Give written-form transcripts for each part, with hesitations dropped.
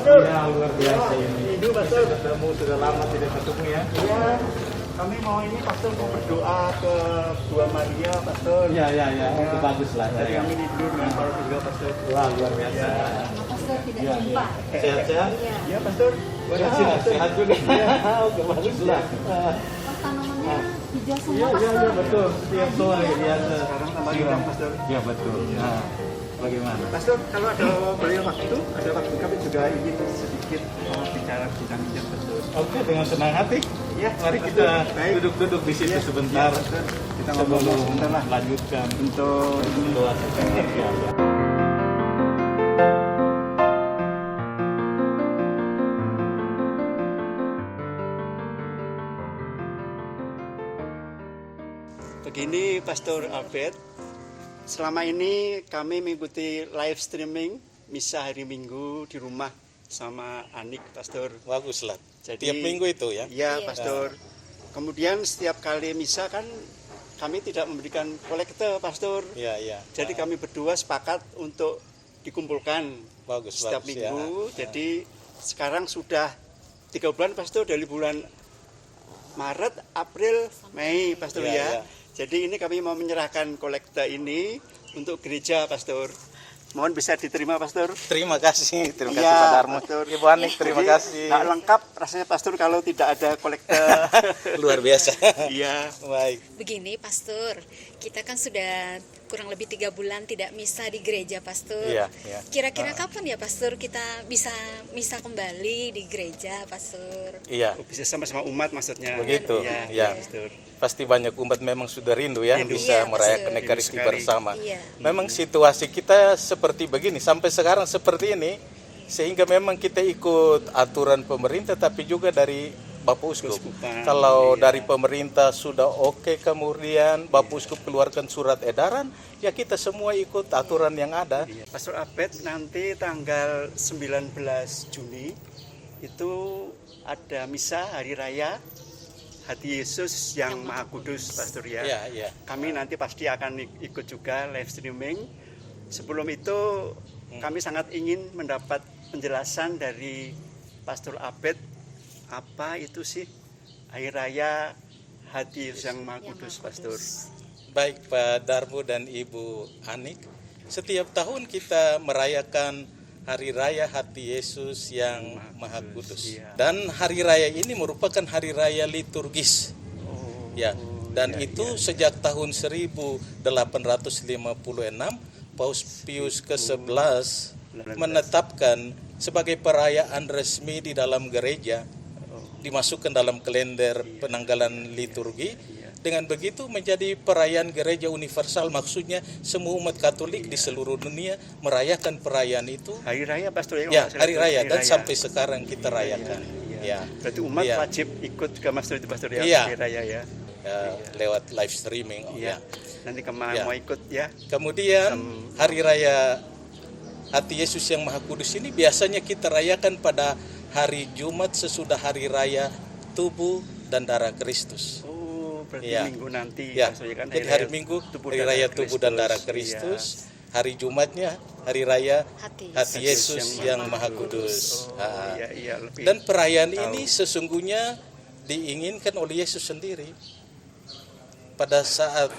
Ya, luar biasa ini. Itu Pastor. Ketemu sudah lama tidak ketemu ya. Iya, kami mau ini Pastor mau berdoa ke Dua Maria Pastor. Ya, itu bagus lah. Jadi Ya. kami tidur dengan para juga Pastor. Wah, luar biasa. Pastor tidak Ya, jumpa. Sehat-sehat? Iya. Iya Pastor. Sehat juga. Oke, bagus lah. Oh, tanamannya hijau semua, Iya, Pastor. betul. Setiap sore biasa. Sekarang tambah hijau Pastor. Iya, betul. Nah, bagaimana? Pastor, kalau ada boleh waktu, kami juga ingin sedikit bicara bincang-bincang Pastor. Oke, dengan senang hati. Iya, Mari kita baik. duduk-duduk di situ Iya, sebentar. iya, Pastor. Kita ngobrol sebelum sebentar lah. lanjutkan Untuk doa sebentar. begini Pastor Albert, selama ini kami mengikuti live streaming misa hari Minggu di rumah sama Anik Pastor. Bagus lah. Jadi, Tiap minggu itu ya. Iya Iya. Pastor. Kemudian setiap kali misa kan kami tidak memberikan kolekte Pastor. Iya, iya. Jadi kami berdua sepakat untuk dikumpulkan Bagus, setiap bagus, minggu. ya. Jadi sekarang sudah 3 bulan Pastor, dari bulan Maret, April, Mei Pastor Ya, ya. ya. Jadi ini kami mau menyerahkan kolekte ini untuk gereja Pastor. Mohon bisa diterima Pastor. Terima kasih Iya, Pak Darmo. Pastor. Ibu Anik, terima Jadi, kasih. nggak lengkap rasanya Pastor kalau tidak ada kolekte. Luar biasa. Iya. Baik. Begini, Pastor, kita kan sudah kurang lebih 3 bulan tidak misa di gereja, Pastor. Iya, iya. Kira-kira kapan ya, Pastor, kita bisa misa kembali di gereja, Pastor? Iya. Bisa sama-sama umat maksudnya. Begitu, Iya, ya. Pastor. Pasti banyak umat memang sudah rindu ya Rindu. bisa Iya, merayakan betul. Ekaristi Rindu sekali. bersama. Iya. Memang situasi kita seperti begini sampai sekarang seperti ini sehingga memang kita ikut aturan pemerintah tapi juga dari Bapak Uskup. Keuskupan, Kalau iya. dari pemerintah sudah oke kemudian Bapak Uskup keluarkan surat edaran ya kita semua ikut aturan yang ada. Iya. Pastor Abed nanti tanggal 19 Juni itu ada misa hari raya Hati Yesus yang Maha Kudus Pastor ya. Iya, iya. Kami nanti pasti akan ikut juga live streaming. Sebelum itu kami sangat ingin mendapat penjelasan dari Pastor Abed apa itu sih hari raya Hati Yesus yang Maha Kudus Pastor. Baik Pak Darmo dan Ibu Anik, setiap tahun kita merayakan Hari Raya Hati Yesus yang Maha Kudus. Iya. Dan hari raya ini merupakan hari raya liturgis. Oh, Ya, dan iya, itu iya. sejak tahun 1856 Paus Pius ke-11 menetapkan sebagai perayaan resmi di dalam gereja, dimasukkan dalam kalender penanggalan liturgi. Dengan begitu menjadi perayaan gereja universal, maksudnya semua umat Katolik di seluruh dunia merayakan perayaan itu. Hari raya Pastor ya. Ya, kalau hari saya raya lihat, dan hari sampai sekarang kita rayakan. Iya. Ya. Berarti umat Iya. wajib ikut juga Pastor itu Pastor ya. Iya. Hari raya ya. Ya, lewat live streaming. Iya. Ya. Nanti kemana Ya. mau ikut ya. Kemudian hari raya Hati Yesus yang Maha Kudus ini biasanya kita rayakan pada hari Jumat sesudah hari raya tubuh dan darah Kristus. Oh, berarti Iya. minggu nanti Ya, Pastor, ya kan? jadi hari Minggu hari raya tubuh dan darah Kristus. Hari Jumatnya hari raya Hati Yesus yang Maha Kudus. Oh, iya, iya, lebih Dan perayaan tahu. ini sesungguhnya diinginkan oleh Yesus sendiri. Pada saat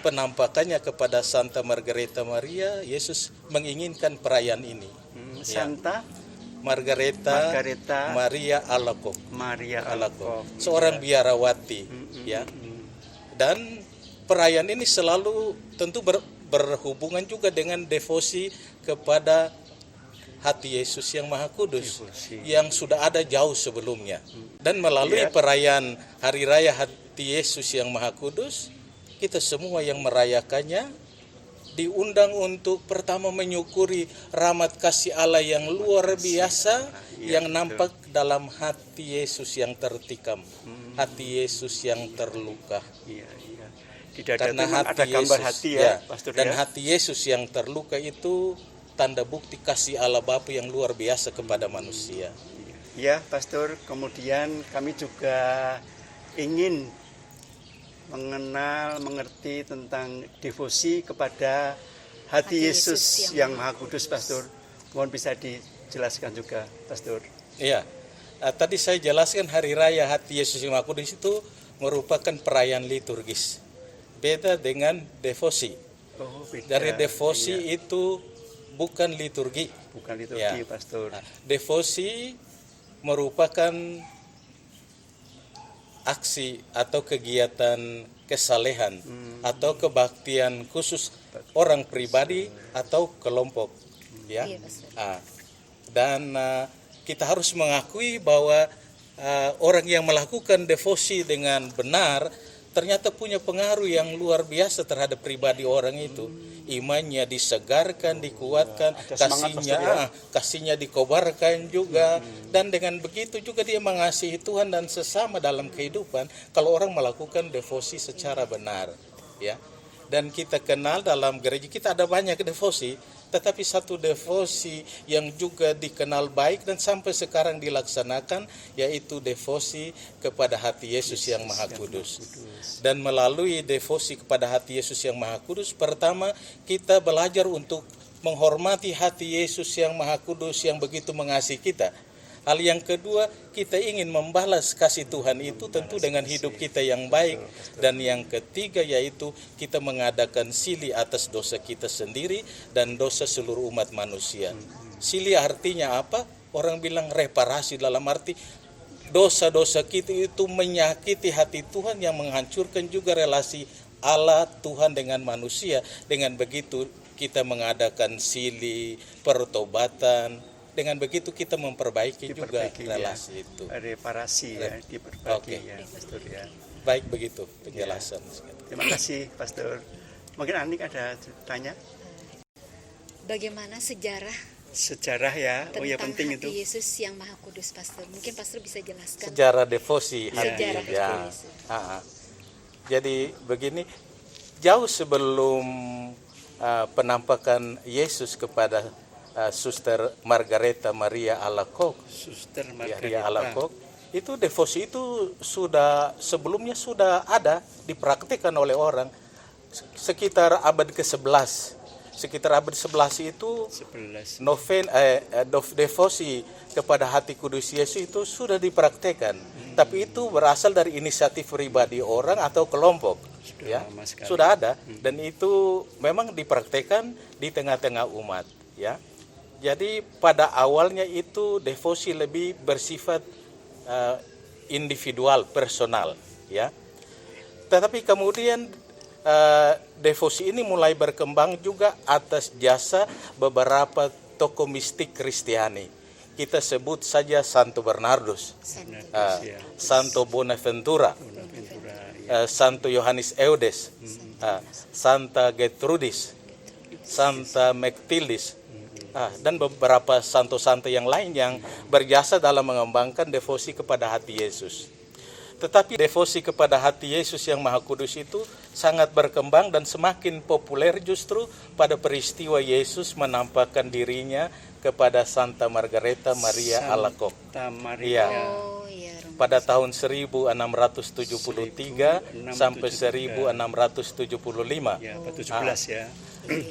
penampakannya kepada Santa Margareta Maria, Yesus menginginkan perayaan ini. Ya. Santa Margareta Margareta Maria Alacoque. Maria Alacoque, Alacoque. seorang biarawati, ya. Dan perayaan ini selalu tentu berhubungan juga dengan devosi kepada Hati Yesus yang Maha Kudus Devosi. yang sudah ada jauh sebelumnya. Dan melalui Iya. perayaan Hari Raya Hati Yesus yang Maha Kudus, kita semua yang merayakannya diundang untuk pertama menyukuri rahmat kasih Allah yang luar biasa Iya, yang nampak dalam hati Yesus yang tertikam, hati Yesus yang terluka. Iya, iya. Di dada Karena itu memang ada gambar hati ya, Pastor dan ya. hati Yesus yang terluka itu tanda bukti kasih Allah Bapa yang luar biasa kepada manusia. Ya, Pastor. Kemudian kami juga ingin mengerti tentang devosi kepada hati Yesus yang Maha Kudus, Pastor. Mohon bisa dijelaskan juga, Pastor. Iya, tadi saya jelaskan hari raya hati Yesus yang Maha Kudus itu merupakan perayaan liturgis. Beda dengan devosi. Oh, beda. Dari devosi Iya. itu bukan liturgi. Bukan liturgi, Ya. Pastor. Devosi merupakan aksi atau kegiatan kesalehan atau kebaktian khusus orang pribadi atau kelompok, ya. Iya, Pastor. Dan kita harus mengakui bahwa orang yang melakukan devosi dengan benar ternyata punya pengaruh yang luar biasa terhadap pribadi orang itu. Imannya disegarkan, dikuatkan, Ada semangat, Pastor, ya. kasihnya dikobarkan juga. Dan dengan begitu juga dia mengasihi Tuhan dan sesama dalam kehidupan kalau orang melakukan devosi secara benar, ya. Dan kita kenal dalam gereja kita ada banyak devosi, tetapi satu devosi yang juga dikenal baik dan sampai sekarang dilaksanakan yaitu devosi kepada hati Yesus yang Maha Kudus. Dan melalui devosi kepada hati Yesus yang Maha Kudus, pertama kita belajar untuk menghormati hati Yesus yang Maha Kudus yang begitu mengasihi kita. Hal yang kedua, kita ingin membalas kasih Tuhan itu tentu dengan hidup kita yang baik. Dan yang ketiga yaitu kita mengadakan sili atas dosa kita sendiri dan dosa seluruh umat manusia. Sili artinya apa? Orang bilang reparasi, dalam arti dosa-dosa kita itu menyakiti hati Tuhan yang menghancurkan juga relasi Allah Tuhan dengan manusia. Dengan begitu kita mengadakan sili, pertobatan. Dengan begitu kita memperbaiki juga relasi itu. Reparasi ya, diperbaiki Oke. ya, Pastor ya. Baik begitu penjelasan. Terima kasih, Pastor. Mungkin Anik ada tanya? Bagaimana sejarah Ya, tentang oh ya penting hati itu. Yesus yang Maha Kudus, Pastor? Mungkin Pastor bisa jelaskan. Sejarah devosi hati. Sejarah Ya. devosi. Jadi begini, jauh sebelum penampakan Yesus kepada Suster Margareta Maria Alacoque, Suster Maria Margareta. Alacoque, itu devosi itu sebelumnya sudah ada dipraktikkan oleh orang sekitar abad ke-11. Sekitar abad 11 itu 11. devosi kepada hati kudus Yesus itu sudah dipraktekkan. Tapi itu berasal dari inisiatif pribadi orang atau kelompok. Sudah Ya, lama sekali. sudah ada dan itu memang dipraktekkan di tengah-tengah umat. Ya, jadi pada awalnya itu devosi lebih bersifat individual, personal. Ya, tetapi kemudian devosi ini mulai berkembang juga atas jasa beberapa tokoh mistik Kristiani. Kita sebut saja Santo Bernardus, Santo Bonaventura, Santo Yohanes Eudes, Santa Gertrudis, Santa Mektildis, dan beberapa santo-santo yang lain yang berjasa dalam mengembangkan devosi kepada hati Yesus. Tetapi devosi kepada hati Yesus yang Maha Kudus itu sangat berkembang dan semakin populer justru pada peristiwa Yesus menampakkan dirinya kepada Santa Margareta Maria Alacoque. Santa Maria. Oh, iya. Pada tahun 1673 sampai 1675. Ya, 17 ya.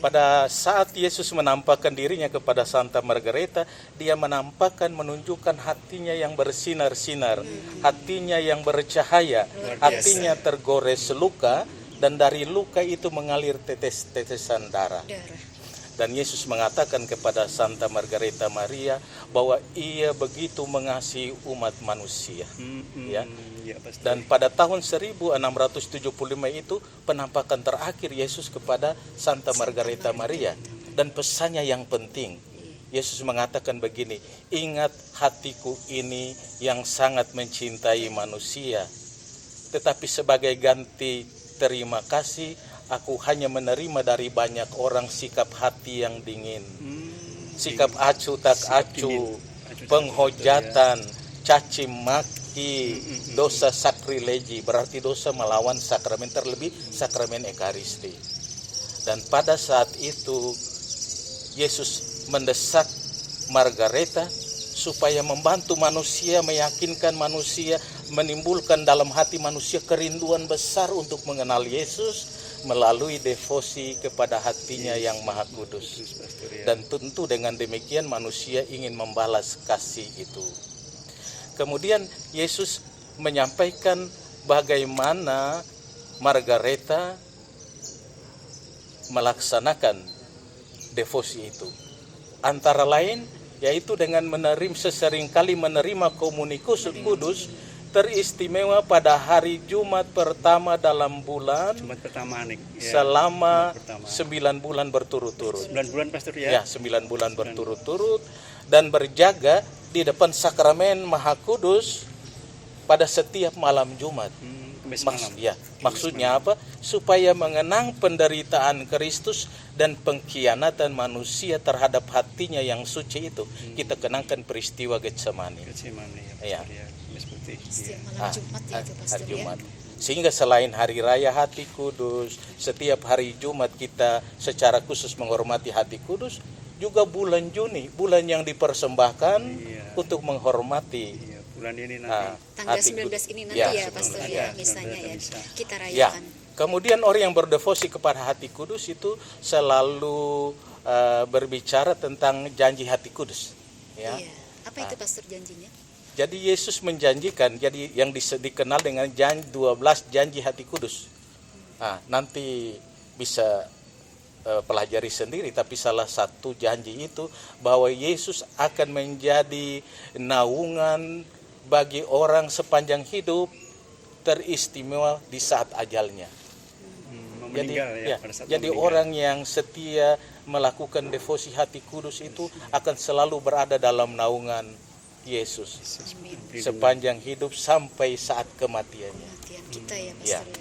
Pada saat Yesus menampakkan dirinya kepada Santa Margareta, dia menunjukkan hatinya yang bersinar-sinar, hatinya yang bercahaya, hatinya tergores luka, dan dari luka itu mengalir tetes-tetesan darah. Dan Yesus mengatakan kepada Santa Margareta Maria bahwa ia begitu mengasihi umat manusia. Ya. Dan pada tahun 1675 itu penampakan terakhir Yesus kepada Santa Margareta Maria. Dan pesannya yang penting, Yesus mengatakan begini, ingat hatiku ini yang sangat mencintai manusia. Tetapi sebagai ganti terima kasih, aku hanya menerima dari banyak orang sikap hati yang dingin. Sikap acuh tak acuh, penghujatan, caci maki, memiliki dosa sakrilegi, berarti dosa melawan sakramen, terlebih sakramen Ekaristi. Dan pada saat itu Yesus mendesak Margareta supaya membantu manusia, meyakinkan manusia, menimbulkan dalam hati manusia kerinduan besar untuk mengenal Yesus melalui devosi kepada hatinya yang Maha Kudus. Dan tentu dengan demikian manusia ingin membalas kasih itu. Kemudian Yesus menyampaikan bagaimana Margareta melaksanakan devosi itu. Antara lain yaitu dengan seringkali menerima komunikus kudus, teristimewa pada hari Jumat pertama dalam bulan, Jumat pertama nih. Selama Jumat pertama. 9 bulan berturut-turut. 9 bulan Pastor ya. Ya, 9 bulan berturut-turut, dan berjaga di depan sakramen Maha Kudus pada setiap malam Jumat. Kamis malam. Maksudnya apa? Supaya mengenang penderitaan Kristus dan pengkhianatan manusia terhadap hatinya yang suci itu. Kita kenangkan peristiwa Getsemani. Getsemani Ya. ya. Kamis putih. Setiap malam Jumat ya itu Pastor Hari ya. Jumat. Sehingga selain hari raya Hati Kudus, setiap hari Jumat kita secara khusus menghormati Hati Kudus, juga bulan Juni, bulan yang dipersembahkan untuk menghormati Bulan ini nanti. Tanggal Hati 19 Kudus. ini nanti ya Pastor ya, misalnya ya. Kita Ya, rayakan. kemudian orang yang berdevosi kepada Hati Kudus itu selalu berbicara tentang janji Hati Kudus. Ya. Iya. Apa itu Pastor janjinya? Jadi Yesus menjanjikan, jadi yang dikenal dengan 12 janji Hati Kudus. Nah, nanti bisa pelajari sendiri, tapi salah satu janji itu bahwa Yesus akan menjadi naungan bagi orang sepanjang hidup, teristimewa di saat ajalnya. Jadi orang yang setia melakukan devosi Hati Kudus itu akan selalu berada dalam naungan Yesus sepanjang hidup sampai saat kematiannya. Kematian kita ya Ya. Pastor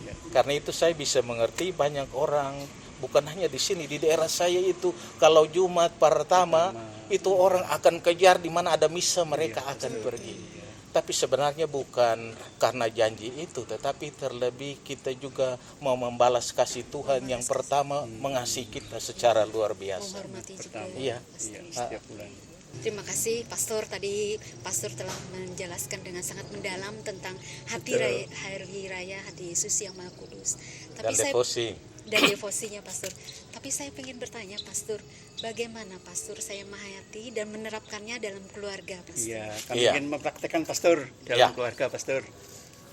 ya. Karena itu saya bisa mengerti banyak orang, bukan hanya di sini, di daerah saya itu kalau Jumat pertama itu orang akan kejar di mana ada misa, mereka akan pergi. Tapi sebenarnya bukan karena janji itu, tetapi terlebih kita juga mau membalas kasih Tuhan yang pertama mengasihi kita secara luar biasa. Menghormati juga Iya. ya Pastor ya. Setiap bulan. Terima kasih Pastor, tadi Pastor telah menjelaskan dengan sangat mendalam tentang hari raya Hati Yesus yang Maha Kudus. Dan devosi. Dan devosinya Pastor. Tapi saya ingin bertanya Pastor, bagaimana Pastor saya menghayati dan menerapkannya dalam keluarga Pastor? Iya, kami Iya. ingin mempraktekkan Pastor dalam keluarga Pastor.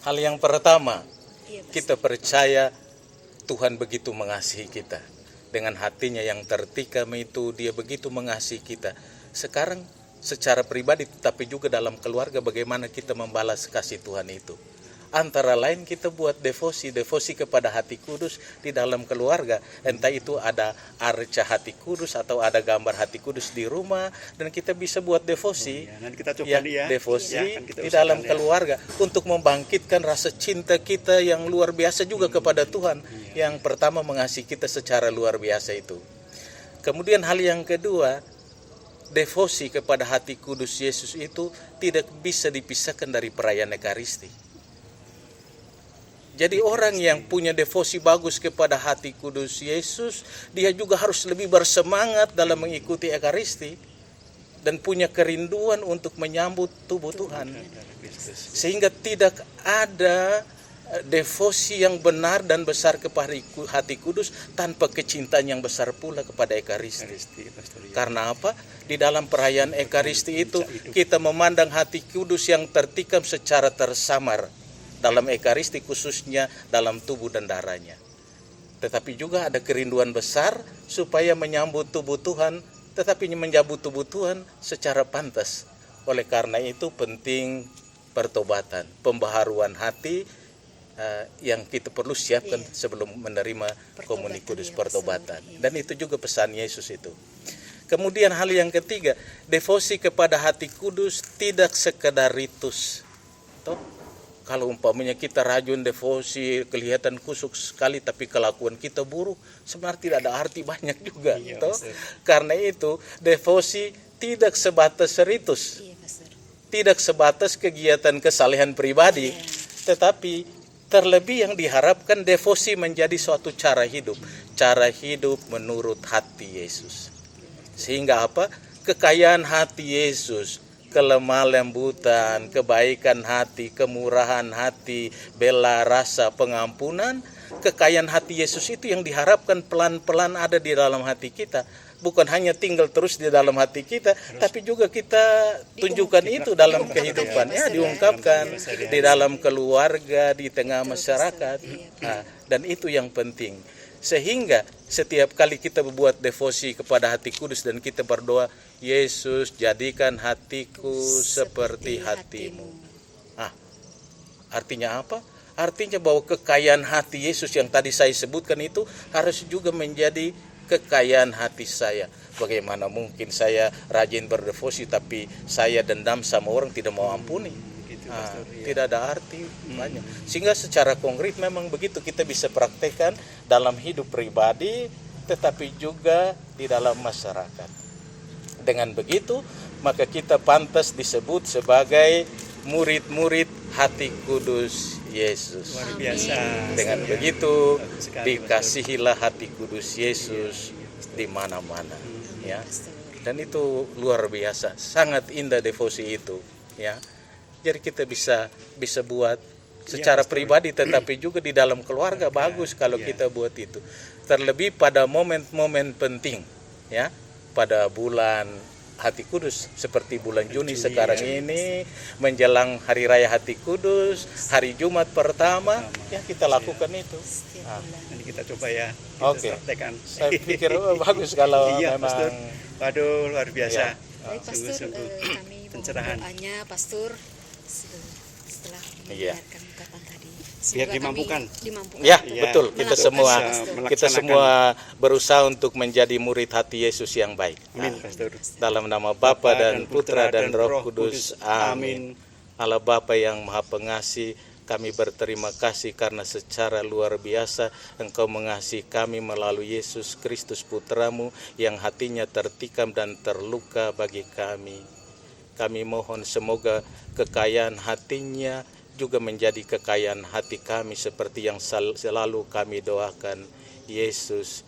Hal yang pertama, Iya, Pastor. kita percaya Tuhan begitu mengasihi kita. Dengan hatinya yang tertikam itu, dia begitu mengasihi kita. Sekarang secara pribadi tapi juga dalam keluarga bagaimana kita membalas kasih Tuhan itu. Antara lain kita buat devosi kepada Hati Kudus di dalam keluarga. Entah itu ada arca Hati Kudus atau ada gambar Hati Kudus di rumah, dan kita bisa buat devosi. Nanti kita coba devosi akan kita di usahakan dalam keluarga untuk membangkitkan rasa cinta kita yang luar biasa juga kepada Tuhan. Yang pertama mengasihi kita secara luar biasa itu. Kemudian hal yang kedua, devosi kepada Hati Kudus Yesus itu tidak bisa dipisahkan dari perayaan Ekaristi. Jadi orang yang punya devosi bagus kepada Hati Kudus Yesus, dia juga harus lebih bersemangat dalam mengikuti Ekaristi dan punya kerinduan untuk menyambut tubuh Tuhan. Sehingga tidak ada devosi yang benar dan besar kepada Hati Kudus tanpa kecintaan yang besar pula kepada Ekaristi. Karena apa? Di dalam perayaan Ekaristi itu kita memandang Hati Kudus yang tertikam secara tersamar dalam Ekaristi, khususnya dalam tubuh dan darahnya. Tetapi juga ada kerinduan besar supaya menyambut tubuh Tuhan, tetapi menyambut tubuh Tuhan secara pantas. Oleh karena itu penting pertobatan, pembaharuan hati yang kita perlu siapkan sebelum menerima komunik kudus, pertobatan. Dan itu juga pesan Yesus itu. Kemudian hal yang ketiga, devosi kepada Hati Kudus tidak sekedar ritus. Toh, kalau umpamanya kita rajin devosi, kelihatan kusuk sekali, tapi kelakuan kita buruk, sebenarnya tidak ada arti banyak juga. Toh? Karena itu devosi tidak sebatas ritus. Iya, Pastor. tidak sebatas kegiatan kesalehan pribadi, tetapi terlebih yang diharapkan devosi menjadi suatu cara hidup menurut hati Yesus. Sehingga apa? Kekayaan hati Yesus, kelemah lembutan, kebaikan hati, kemurahan hati, bela rasa, pengampunan, kekayaan hati Yesus itu yang diharapkan pelan-pelan ada di dalam hati kita. Bukan hanya tinggal terus di dalam hati kita, tapi juga kita tunjukkan itu dalam kehidupan, ya, diungkapkan di dalam keluarga, di tengah masyarakat. Nah, dan itu yang penting. Sehingga setiap kali kita berbuat devosi kepada hati kudus dan kita berdoa, Yesus jadikan hatiku seperti hatimu. Ah, artinya apa? Artinya bahwa kekayaan hati Yesus yang tadi saya sebutkan itu harus juga menjadi kekayaan hati saya. Bagaimana mungkin saya rajin berdevosi tapi saya dendam sama orang, tidak mau ampuni? Tidak ada arti banyak. Sehingga secara konkret memang begitu kita bisa praktekkan dalam hidup pribadi tetapi juga di dalam masyarakat. Dengan begitu maka kita pantas disebut sebagai murid-murid hati kudus Yesus. Luar biasa. Dengan begitu dikasihilah hati kudus Yesus di mana-mana, ya. Dan itu luar biasa, sangat indah devosi itu, ya. Jadi kita bisa buat secara pribadi tetapi juga di dalam keluarga bagus kalau kita buat itu. Terlebih pada momen-momen penting, ya. Pada bulan Hati Kudus seperti bulan Juni sekarang ini menjelang Hari Raya Hati Kudus, hari Jumat pertama, ya kita lakukan itu. Nanti kita coba ya. Oke. Praktekkan. Saya pikir bagus kalau Iya, memang. Pastor. Waduh, luar biasa. Iya. Baik Pastor, Sungguh-sungguh kami mohon pencerahan. doanya Pastor setelah Iya. mendengarkan ungkapan tadi. Biar Semoga kami dimampukan. Ya, Iya. betul. Kita Melakukan semua Pastor. kita semua berusaha untuk menjadi murid hati Yesus yang baik. Amin, Pastor. Dalam nama Bapa dan Putra dan Roh Kudus. Amin. Allah Bapa yang Maha Pengasih, kami berterima kasih karena secara luar biasa Engkau mengasihi kami melalui Yesus Kristus Putramu yang hatinya tertikam dan terluka bagi kami. Kami mohon semoga kekayaan hatinya juga menjadi kekayaan hati kami seperti yang selalu kami doakan. Yesus,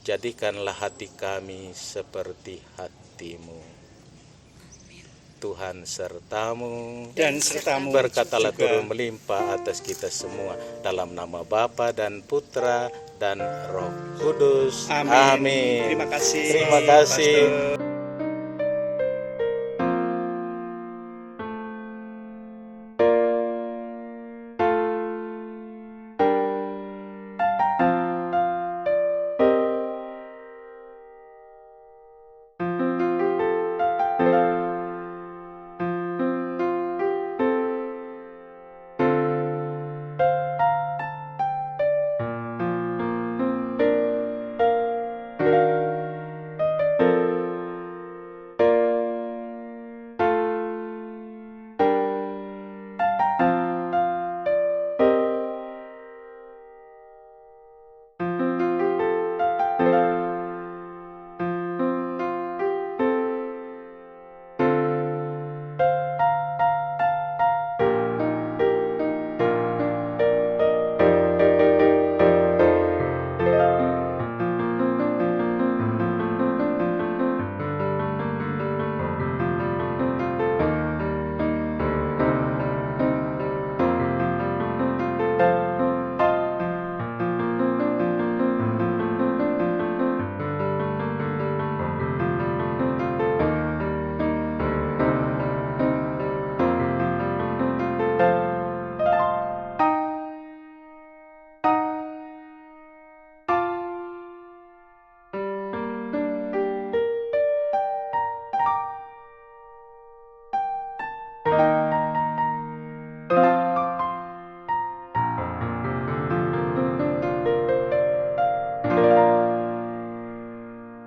jadikanlah hati kami seperti hati-Mu. Tuhan sertamu Dan sertamu berkatalah juga. turun melimpah atas kita semua dalam nama Bapa dan Putra dan Roh Kudus. Amin. Amin. Terima kasih. Terima kasih. Pastor.